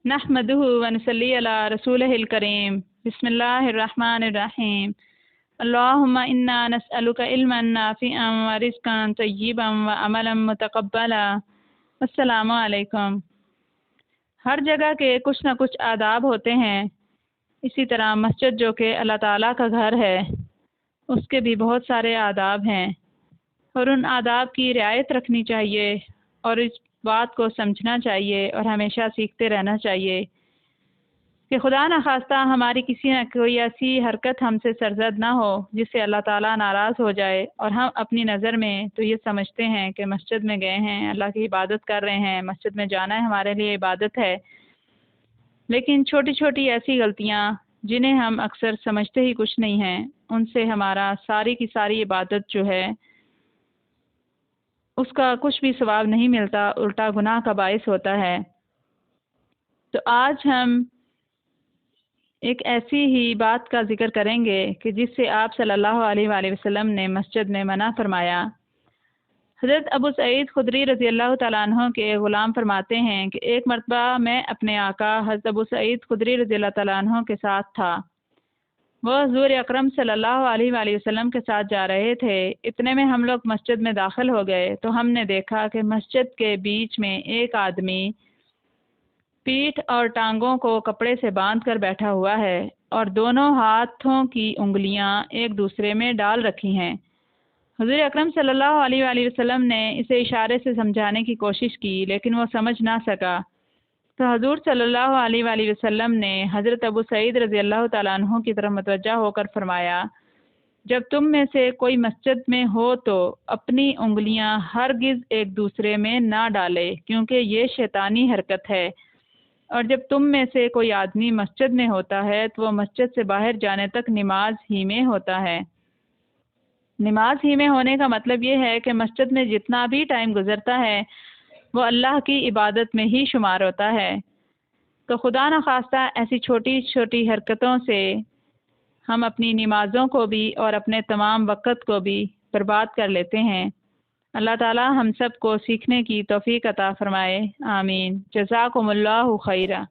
नहमदुहु व नसल्ली अला रसूलिहिल करीम। बिस्मिल्लाहिर रहमानिर रहीम। अल्लाहुम्मा इन्ना नस्अलुका इल्मन नाफिअन व रिज़्क़न तय्यिबन व अमलन मुतक़ब्बला। अस्सलामु अलैकुम। हर जगह के कुछ न कुछ आदाब होते हैं। इसी तरह मस्जिद जो कि अल्लाह ताला का घर है, उसके भी बहुत सारे आदाब हैं और उन आदाब की रियायत रखनी चाहिए और इस बात को समझना चाहिए और हमेशा सीखते रहना चाहिए कि खुदा न खास्ता हमारी किसी न कोई ऐसी हरकत हमसे सरजद ना हो जिससे अल्लाह ताला नाराज़ हो जाए और हम अपनी नज़र में तो ये समझते हैं कि मस्जिद में गए हैं, अल्लाह की इबादत कर रहे हैं, मस्जिद में जाना है हमारे लिए इबादत है। लेकिन छोटी छोटी ऐसी गलतियाँ जिन्हें हम अक्सर समझते ही कुछ नहीं हैं, उनसे हमारा सारी की सारी इबादत जो है उसका कुछ भी सवाब नहीं मिलता, उल्टा गुनाह का बाइस होता है। तो आज हम एक ऐसी ही बात का जिक्र करेंगे कि जिससे आप सल्लल्लाहु अलैहि वसल्लम ने मस्जिद में मना फरमाया। हज़रत अबू सईद खुदरी रज़ी अल्लाह तआला अन्हु के ग़ुलाम फरमाते हैं कि एक मरतबा मैं अपने आका हज़रत अबू सईद खुदरी रज़ी अल्लाह तआला अन्हु के साथ था। वो हुज़ूर अकरम सल्लल्लाहु अलैहि वसल्लम के साथ जा रहे थे। इतने में हम लोग मस्जिद में दाखिल हो गए तो हमने देखा कि मस्जिद के बीच में एक आदमी पीठ और टांगों को कपड़े से बांध कर बैठा हुआ है और दोनों हाथों की उंगलियां एक दूसरे में डाल रखी हैं। हुज़ूर अकरम सल्लल्लाहु अलैहि वसल्लम ने इसे इशारे से समझाने की कोशिश की लेकिन वो समझ ना सका। तो हुज़ूर सल्लल्लाहु अलैहि वसल्लम ने हज़रत अबू सईद रज़ी अल्लाह तआला अन्हु की तरफ मुतवज्जा होकर फरमाया, जब तुम में से कोई मस्जिद में हो तो अपनी उंगलियां हरगिज़ एक दूसरे में ना डाले क्योंकि ये शैतानी हरकत है। और जब तुम में से कोई आदमी मस्जिद में होता है तो वो मस्जिद से बाहर जाने तक नमाज ही में होता है। नमाज ही में होने का मतलब ये है कि मस्जिद में जितना भी टाइम गुजरता है वो अल्लाह की इबादत में ही शुमार होता है। तो खुदा न खास्ता ऐसी छोटी छोटी हरकतों से हम अपनी नमाज़ों को भी और अपने तमाम वक़्त को भी बर्बाद कर लेते हैं। अल्लाह ताला हम सब को सीखने की तौफीक अता फरमाए। आमीन। जज़ाकुमुल्लाहु खैरा।